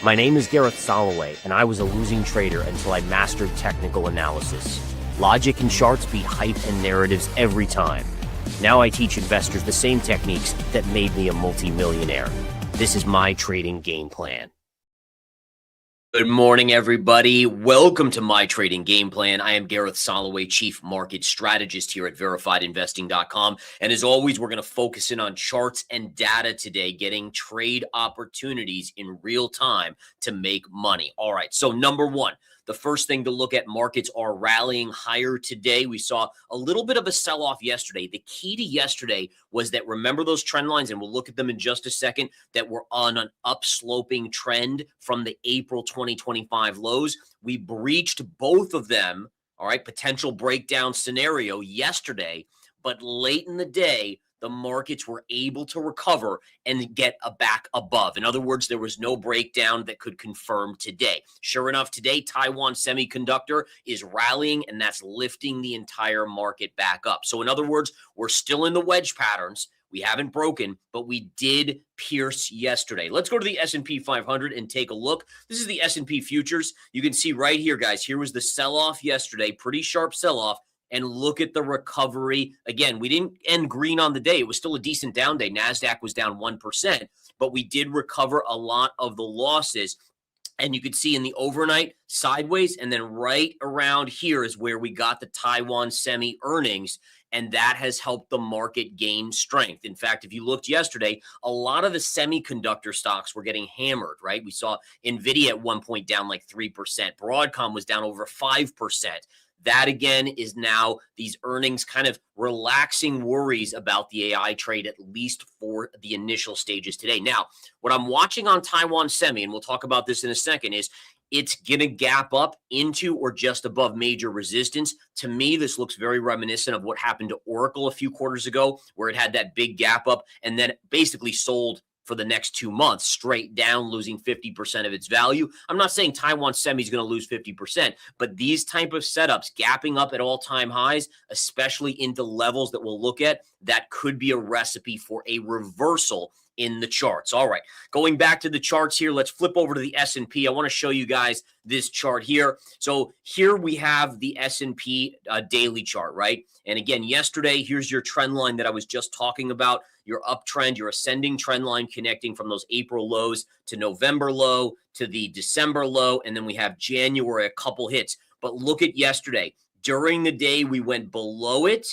My name is Gareth Soloway, and I was a losing trader until I mastered technical analysis. Logic and charts beat hype and narratives every time. Now I teach investors the same techniques that made me a multi-millionaire. This is my trading game plan. Good morning, everybody. Welcome to My Trading Game Plan. I am Gareth Soloway, Chief Market Strategist here at VerifiedInvesting.com. And as always, we're going to focus in on charts and data today, getting trade opportunities in real time to make money. All right, so number one, the first thing to look at, markets are rallying higher today. We saw a little bit of a sell-off yesterday. The key to yesterday was that, remember those trend lines, and we'll look at them in just a second, that were on an upsloping trend from the April 2025 lows. We breached both of them, all right, potential breakdown scenario yesterday, but late in the day, the markets were able to recover and get back above. In other words, there was no breakdown that could confirm today. Sure enough, today, Taiwan Semiconductor is rallying, and that's lifting the entire market back up. So in other words, we're still in the wedge patterns. We haven't broken, but we did pierce yesterday. Let's go to the S&P 500 and take a look. This is the S&P futures. You can see right here, guys, here was the sell-off yesterday, pretty sharp sell-off. And look at the recovery. Again, we didn't end green on the day. It was still a decent down day. NASDAQ was down 1%, but we did recover a lot of the losses. And you could see in the overnight sideways, and then right around here is where we got the Taiwan semi earnings, and that has helped the market gain strength. In fact, if you looked yesterday, a lot of the semiconductor stocks were getting hammered, right? We saw NVIDIA at one point down like 3%. Broadcom was down over 5%. That, again, is now these earnings kind of relaxing worries about the AI trade, at least for the initial stages today. Now, what I'm watching on Taiwan Semi, and we'll talk about this in a second, is it's going to gap up into or just above major resistance. To me, this looks very reminiscent of what happened to Oracle a few quarters ago, where it had that big gap up and then basically sold for the next 2 months, straight down, losing 50% of its value. I'm not saying Taiwan Semi is going to lose 50%, but these type of setups, gapping up at all-time highs, especially into levels that we'll look at, that could be a recipe for a reversal in the charts. All right, going back to the charts here, let's flip over to the S&P. I want to show you guys this chart here. So here we have the S&P daily chart, right? And again, yesterday, here's your trend line that I was just talking about, your uptrend, your ascending trend line connecting from those April lows to November low to the December low, and then we have January, a couple hits. But look at yesterday. During the day, we went below it,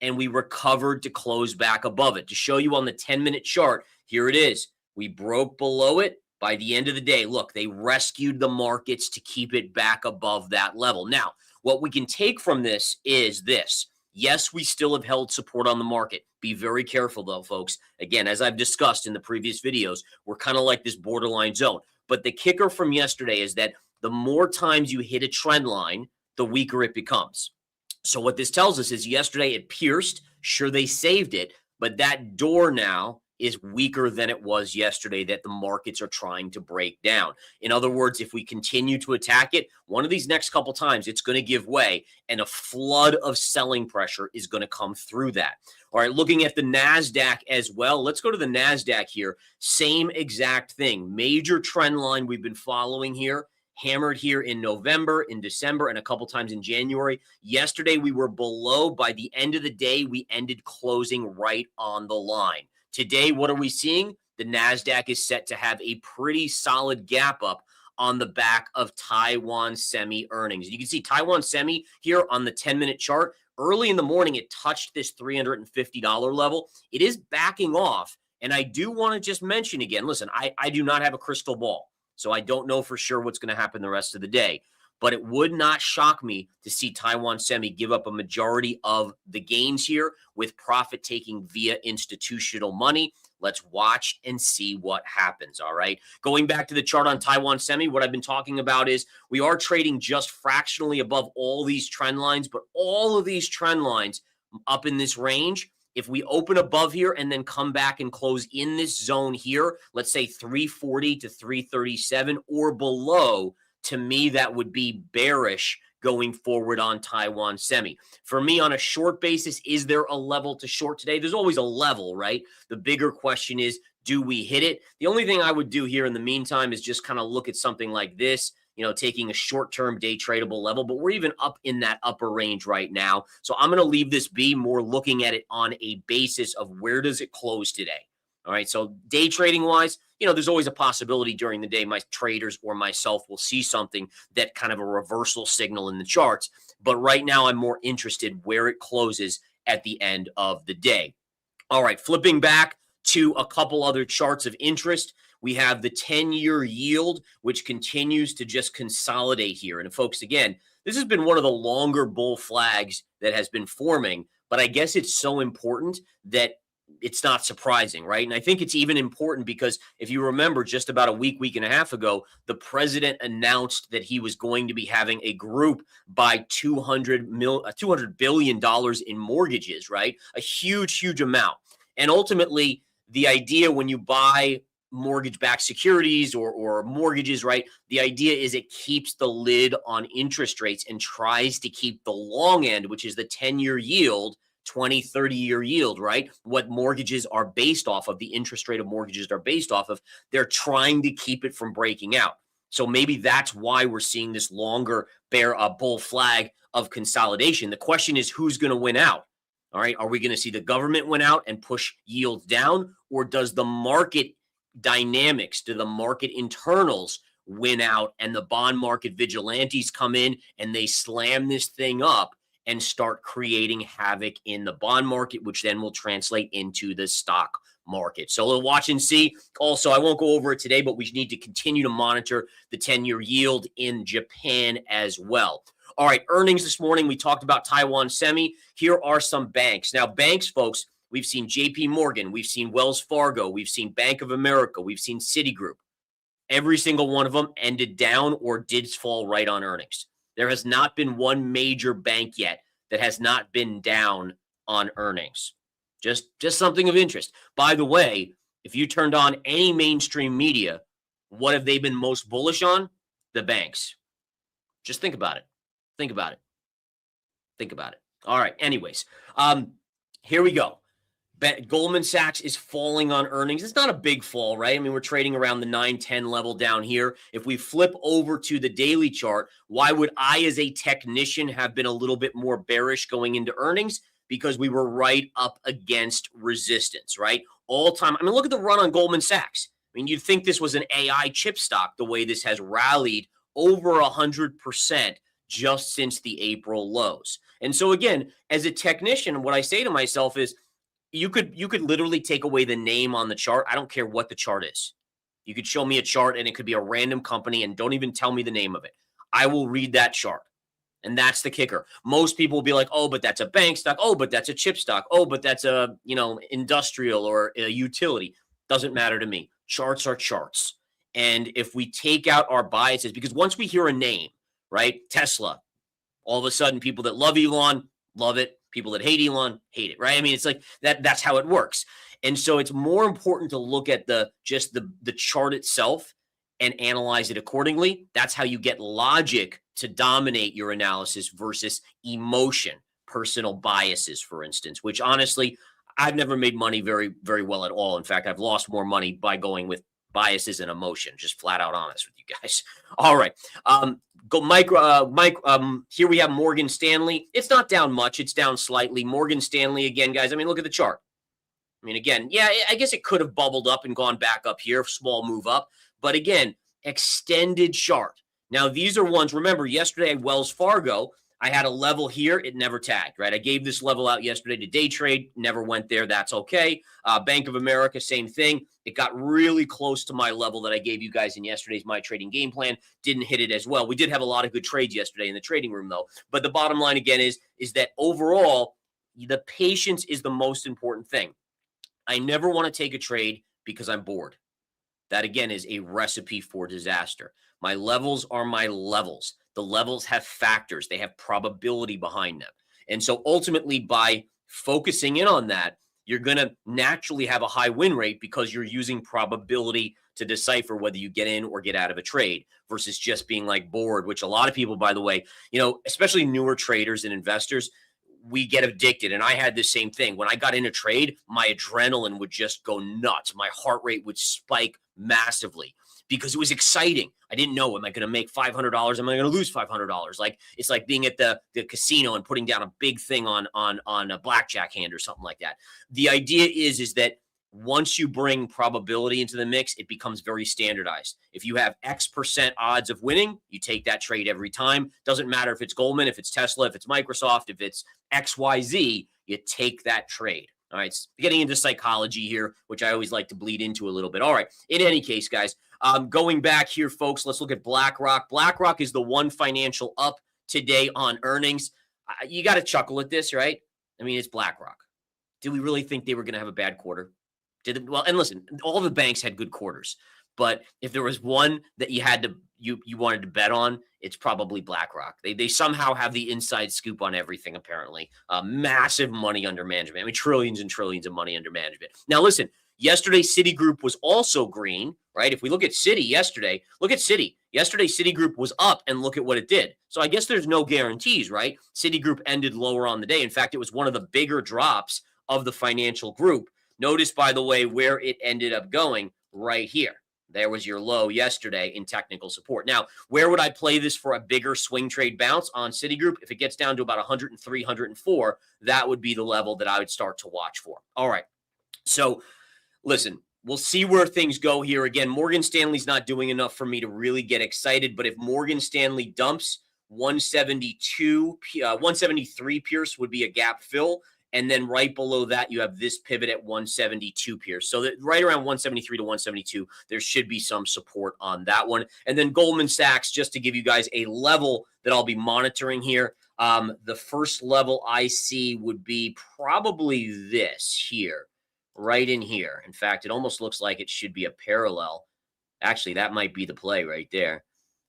and we recovered to close back above it. To show you on the 10-minute chart, here it is. We broke below it. By the end of the day, look, they rescued the markets to keep it back above that level. Now, what we can take from this is this. Yes, we still have held support on the market. Be very careful, though, folks. Again, as I've discussed in the previous videos, we're kind of like this borderline zone. But the kicker from yesterday is that the more times you hit a trend line, the weaker it becomes. So what this tells us is yesterday it pierced. Sure, they saved it, but that door now is weaker than it was yesterday that the markets are trying to break down. In other words, if we continue to attack it, one of these next couple times, it's going to give way, and a flood of selling pressure is going to come through that. All right, looking at the NASDAQ as well. Let's go to the NASDAQ here. Same exact thing. Major trend line we've been following here. Hammered here in November, in December, and a couple times in January. Yesterday, we were below. By the end of the day, we ended closing right on the line. Today, what are we seeing? The NASDAQ is set to have a pretty solid gap up on the back of Taiwan Semi earnings. You can see Taiwan Semi here on the 10-minute chart. Early in the morning, it touched this $350 level. It is backing off, and I do want to just mention again, listen, I do not have a crystal ball. So I don't know for sure what's going to happen the rest of the day, but it would not shock me to see Taiwan Semi give up a majority of the gains here with profit taking via institutional money. Let's watch and see what happens, all right? Going back to the chart on Taiwan Semi, what I've been talking about is we are trading just fractionally above all these trend lines, but all of these trend lines up in this range, if we open above here and then come back and close in this zone here, let's say 340 to 337 or below, to me, that would be bearish going forward on Taiwan Semi. For me, on a short basis, is there a level to short today? There's always a level, right? The bigger question is, Do we hit it? The only thing I would do here in the meantime is just kind of look at something like this, taking a short-term day tradable level, but we're even up in that upper range right now. So I'm going to leave this be, more looking at it on a basis of where does it close today. All right. So day trading wise, there's always a possibility during the day my traders or myself will see something that kind of a reversal signal in the charts. But right now I'm more interested where it closes at the end of the day. All right. Flipping back to a couple other charts of interest. We have the 10-year yield, which continues to just consolidate here. And folks, again, this has been one of the longer bull flags that has been forming, but I guess it's so important that it's not surprising, right? And I think it's even important because if you remember just about a week and a half ago, the president announced that he was going to be having a group buy $200 billion in mortgages, right? A huge amount. And ultimately, the idea when you buy mortgage-backed securities or mortgages, right? The idea is it keeps the lid on interest rates and tries to keep the long end, which is the 10-year yield, 20, 30-year yield, right? What mortgages are based off of, the interest rate of mortgages are based off of, they're trying to keep it from breaking out. So maybe that's why we're seeing this longer bull flag of consolidation. The question is, who's going to win out? All right. Are we going to see the government win out and push yields down, or does the market dynamics, do the market internals win out and the bond market vigilantes come in and they slam this thing up and start creating havoc in the bond market, which then will translate into the stock market. So we'll watch and see. Also, I won't go over it today, but we need to continue to monitor the 10-year yield in Japan as well. All right, earnings this morning. We talked about Taiwan Semi. Here are some banks. Now, banks, folks, we've seen JP Morgan, we've seen Wells Fargo, we've seen Bank of America, we've seen Citigroup. Every single one of them ended down or did fall right on earnings. There has not been one major bank yet that has not been down on earnings. Just something of interest. By the way, if you turned on any mainstream media, what have they been most bullish on? The banks. Just think about it. Think about it. Think about it. All right. Anyways, here we go. Goldman Sachs is falling on earnings. It's not a big fall, right? I mean, we're trading around the 910 level down here. If we flip over to the daily chart, why would I, as a technician, have been a little bit more bearish going into earnings? Because we were right up against resistance, right? All time. I mean, look at the run on Goldman Sachs. I mean, you'd think this was an AI chip stock, the way this has rallied over 100% just since the April lows. And so again, as a technician, what I say to myself is, you could literally take away the name on the chart. I don't care what the chart is. You could show me a chart and it could be a random company and don't even tell me the name of it. I will read that chart. And that's the kicker. Most people will be like, oh, but that's a bank stock. Oh, but that's a chip stock. Oh, but that's a, industrial or a utility. Doesn't matter to me. Charts are charts. And if we take out our biases, because once we hear a name, right? Tesla, all of a sudden people that love Elon, love it. People that hate Elon, hate it, right? I mean, it's like that. That's how it works. And so it's more important to look at the chart itself and analyze it accordingly. That's how you get logic to dominate your analysis versus emotion, personal biases, for instance, which honestly, I've never made money very, very well at all. In fact, I've lost more money by going with biases and emotion, just flat out honest with you guys. All right. Mike, here we have Morgan Stanley. It's not down much. It's down slightly. Morgan Stanley again, guys. I mean, look at the chart. I mean, again, yeah, I guess it could have bubbled up and gone back up here, small move up. But again, extended chart. Now, these are ones, remember, yesterday at Wells Fargo, I had a level here. It never tagged, right? I gave this level out yesterday to day trade. Never went there. That's okay. Bank of America, same thing. It got really close to my level that I gave you guys in yesterday's My Trading Game Plan. Didn't hit it as well. We did have a lot of good trades yesterday in the trading room, though. But the bottom line, again, is that overall, the patience is the most important thing. I never want to take a trade because I'm bored. That, again, is a recipe for disaster. My levels are my levels. The levels have factors. They have probability behind them. And so ultimately, by focusing in on that, you're going to naturally have a high win rate because you're using probability to decipher whether you get in or get out of a trade versus just being like bored, which a lot of people, by the way, especially newer traders and investors, we get addicted. And I had the same thing. When I got in a trade, my adrenaline would just go nuts. My heart rate would spike massively because it was exciting. I didn't know, am I going to make $500? Am I going to lose $500? Like, it's like being at the casino and putting down a big thing on a blackjack hand or something like that. The idea is that once you bring probability into the mix, it becomes very standardized. If you have X% odds of winning, you take that trade every time. Doesn't matter if it's Goldman, if it's Tesla, if it's Microsoft, if it's XYZ, you take that trade. All right, it's getting into psychology here, which I always like to bleed into a little bit. All right, in any case, guys, going back here, folks, let's look at BlackRock. BlackRock is the one financial up today on earnings. You got to chuckle at this, right? I mean, it's BlackRock. Did we really think they were going to have a bad quarter? Well, and listen, all the banks had good quarters, but if there was one that you had to you wanted to bet on, it's probably BlackRock. They somehow have the inside scoop on everything, apparently. Massive money under management. I mean, trillions and trillions of money under management. Now, listen, yesterday Citigroup was also green, right? If we look at Citi yesterday, look at Citi. Yesterday, Citigroup was up, and look at what it did. So I guess there's no guarantees, right? Citigroup ended lower on the day. In fact, it was one of the bigger drops of the financial group. Notice, by the way, where it ended up going right here. There was your low yesterday in technical support. Now, where would I play this for a bigger swing trade bounce on Citigroup? If it gets down to about 103, 104, that would be the level that I would start to watch for. All right. So, listen, we'll see where things go here. Again, Morgan Stanley's not doing enough for me to really get excited, but if Morgan Stanley dumps 173 Pierce would be a gap fill. And then right below that, you have this pivot at 172 Pierce. So that right around 173 to 172, there should be some support on that one. And then Goldman Sachs, just to give you guys a level that I'll be monitoring here. The first level I see would be probably this here, right in here. In fact, it almost looks like it should be a parallel. Actually, that might be the play right there.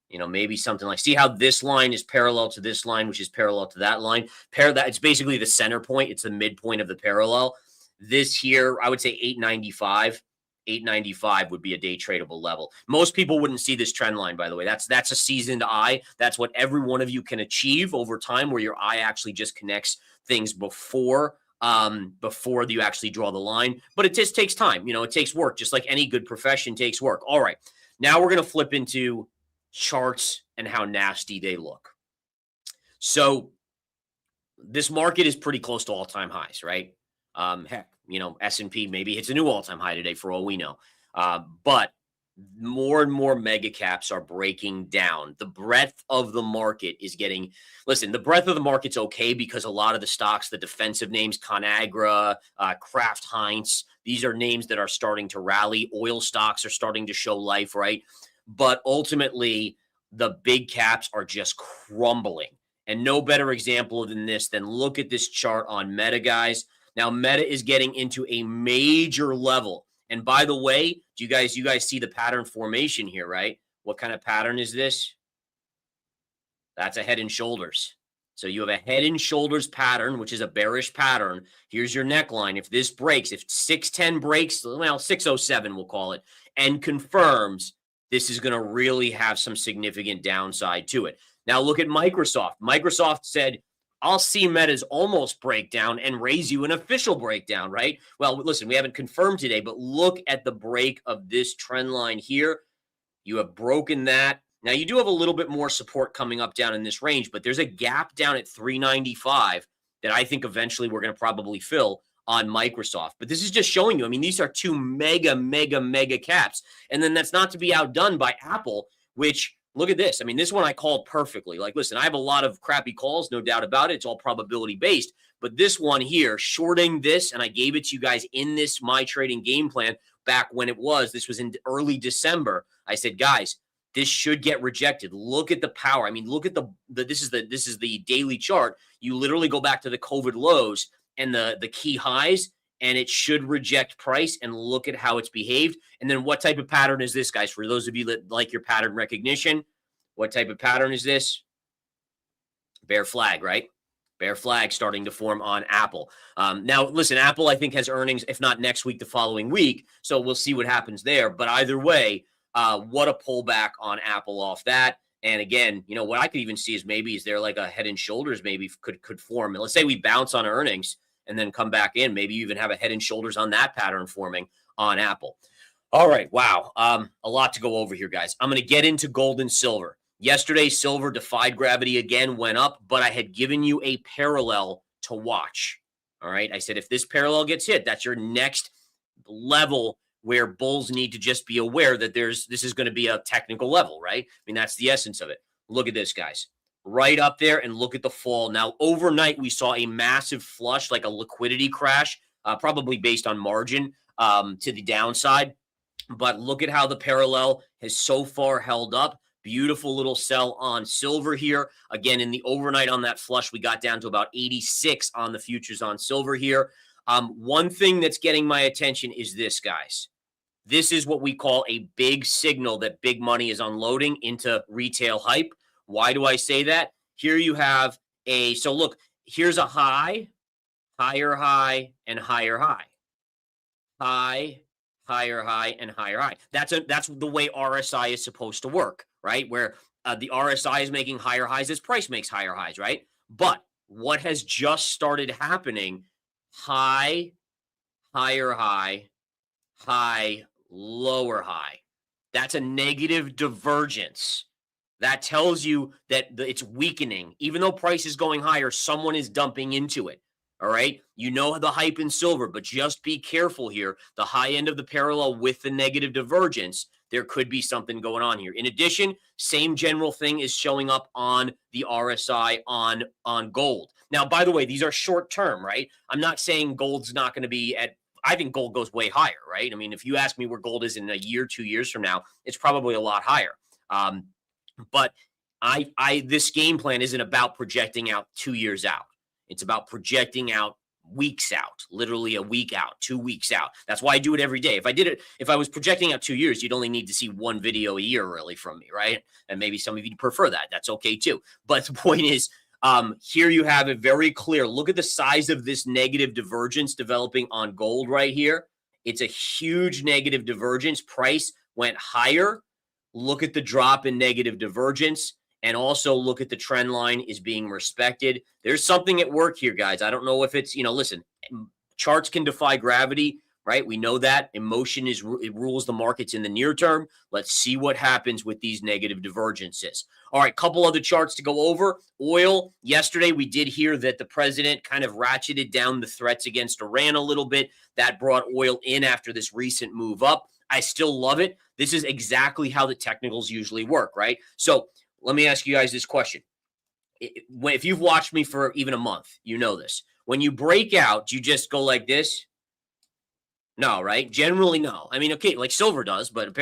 You know, maybe something like, see how this line is parallel to this line, which is parallel to that line. It's basically the center point. It's the midpoint of the parallel. This here, I would say 895. 895 would be a day tradable level. Most people wouldn't see this trend line, by the way. That's a seasoned eye. That's what every one of you can achieve over time, where your eye actually just connects things before you actually draw the line. But it just takes time. You know, it takes work, just like any good profession takes work. All right. Now we're going to flip into charts and how nasty they look. So this market is pretty close to all-time highs, right? Heck, you know, S&P maybe hits a new all-time high today for all we know. But more and more mega caps are breaking down. The breadth of the market is getting, listen, the breadth of the market's okay because a lot of the stocks, the defensive names, Conagra, Kraft Heinz, these are names that are starting to rally. Oil stocks are starting to show life, right? But ultimately, the big caps are just crumbling. And no better example than this, than look at this chart on Meta, guys. Now, Meta is getting into a major level. And by the way, you guys see the pattern formation here, right? What kind of pattern is this? That's a head and shoulders. So you have a head and shoulders pattern, which is a bearish pattern. Here's your neckline. If this breaks, if 610 breaks, well, 607 we'll call it, and confirms, this is going to really have some significant downside to it. Now look at Microsoft. Microsoft said, I'll see Meta's almost breakdown and raise you an official breakdown, right? Well, listen, we haven't confirmed today, but look at the break of this trend line here. You have broken that. Now you do have a little bit more support coming up down in this range, but there's a gap down at 395 that I think eventually we're going to probably fill on Microsoft. But this is just showing you, I mean, these are two mega caps. And then that's not to be outdone by Apple, which, look at this. I mean, this one I called perfectly. Like, listen, I have a lot of crappy calls, no doubt about it. It's all probability based. But this one here, shorting this, and I gave it to you guys in this My Trading Game Plan back when this was in early December. I said, guys, this should get rejected. Look at the power. I mean, look at this is the daily chart. You literally go back to the COVID lows and the key highs, and it should reject price, and look at how it's behaved. And then what type of pattern is this, guys? For those of you that like your pattern recognition, what type of pattern is this? Bear flag, right? Bear flag starting to form on Apple. Now, listen, Apple, I think, has earnings, if not next week, the following week. So we'll see what happens there. But either way, what a pullback on Apple off that. And again, you know, what I could even see is maybe is there like a head and shoulders maybe could form. Let's say we bounce on earnings and then come back in. Maybe you even have a head and shoulders on that pattern forming on Apple. All right. Wow. A lot to go over here, guys. I'm going to get into gold and silver. Yesterday, silver defied gravity again, went up, but I had given you a parallel to watch. All right. I said, if this parallel gets hit, that's your next level where bulls need to just be aware that this is going to be a technical level, right? I mean, that's the essence of it. Look at this, guys. Right up there, and look at the fall. Now, overnight, we saw a massive flush, like a liquidity crash, probably based on margin to the downside. But look at how the parallel has so far held up. Beautiful little sell on silver here. Again, in the overnight on that flush, we got down to about 86 on the futures on silver here. One thing that's getting my attention is this, guys. This is what we call a big signal that big money is unloading into retail hype. Why do I say that? Here you have so look, here's a high, higher high, and higher high. High, higher high, and higher high. That's the way RSI is supposed to work, right? Where the RSI is making higher highs as price makes higher highs, right? But what has just started happening, high, higher high, high, lower high. That's a negative divergence. That tells you that it's weakening. Even though price is going higher, someone is dumping into it. All right. You know the hype in silver, but just be careful here. The high end of the parallel with the negative divergence, there could be something going on here. In addition, same general thing is showing up on the RSI on gold. Now, by the way, these are short term, right? I'm not saying gold's not going to be I think gold goes way higher, right? I mean, if you ask me where gold is in a year, 2 years from now, it's probably a lot higher. But this game plan isn't about projecting out 2 years out. It's about projecting out weeks out, literally a week out, 2 weeks out. That's why I do it every day. If I was projecting out 2 years, you'd only need to see one video a year really from me, right? And maybe some of you prefer that. That's okay too. But the point is, here you have it very clear. Look at the size of this negative divergence developing on gold right here. It's a huge negative divergence. Price went higher. Look at the drop in negative divergence. And also look at the trend line is being respected. There's something at work here, guys. I don't know if it's, listen, charts can defy gravity, right? We know that. Emotion it rules the markets in the near term. Let's see what happens with these negative divergences. All right, couple other charts to go over. Oil, yesterday we did hear that the president kind of ratcheted down the threats against Iran a little bit. That brought oil in after this recent move up. I still love it. This is exactly how the technicals usually work, right? So let me ask you guys this question. If you've watched me for even a month, you know this. When you break out, do you just go like this? No, right? Generally, no. I mean, okay, like silver does, but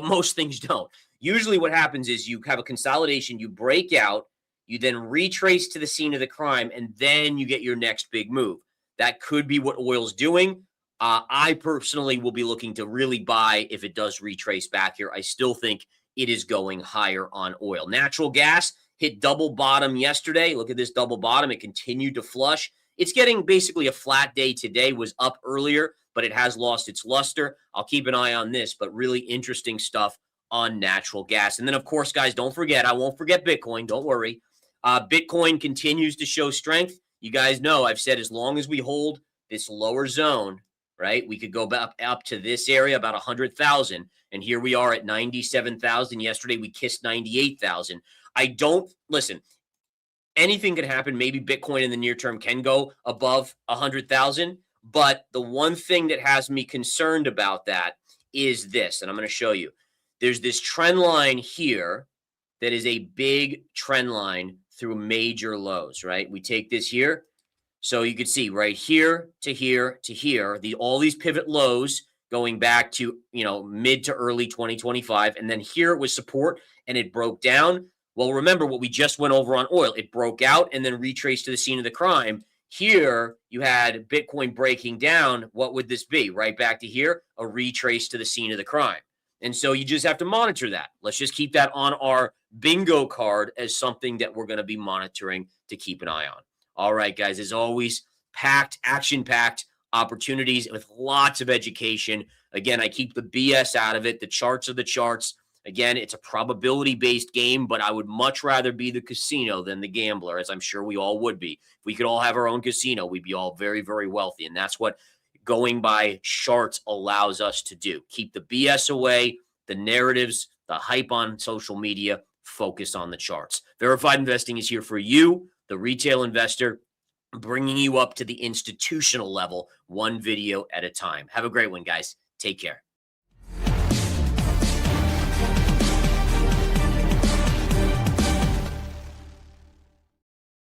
most things don't. Usually what happens is you have a consolidation, you break out, you then retrace to the scene of the crime, and then you get your next big move. That could be what oil's doing. I personally will be looking to really buy if it does retrace back here. I still think it is going higher on oil. Natural gas hit double bottom yesterday. Look at this double bottom. It continued to flush. It's getting basically a flat day today, was up earlier, but it has lost its luster. I'll keep an eye on this, but really interesting stuff on natural gas. And then, of course, guys, don't forget, I won't forget Bitcoin. Don't worry. Bitcoin continues to show strength. You guys know I've said as long as we hold this lower zone, right, we could go back up to this area, about 100,000. And here we are at 97,000. Yesterday, we kissed 98,000. Listen, anything could happen. Maybe Bitcoin in the near term can go above 100,000. But the one thing that has me concerned about that is this, and I'm going to show you. There's this trend line here that is a big trend line through major lows, right? We take this here. So you can see right here to here to here, all these pivot lows going back to, mid to early 2025. And then here it was support and it broke down. Well, remember what we just went over on oil. It broke out and then retraced to the scene of the crime. Here you had Bitcoin breaking down. What would this be? Right back to here, a retrace to the scene of the crime. And so you just have to monitor that. Let's just keep that on our bingo card as something that we're going to be monitoring to keep an eye on. All right, guys, as always, action-packed opportunities with lots of education. Again, I keep the BS out of it. The charts are the charts. Again, it's a probability-based game, but I would much rather be the casino than the gambler, as I'm sure we all would be. If we could all have our own casino, we'd be all very, very wealthy. And that's what going by charts allows us to do. Keep the BS away, the narratives, the hype on social media, focus on the charts. Verified Investing is here for you, the retail investor, bringing you up to the institutional level, one video at a time. Have a great one, guys. Take care.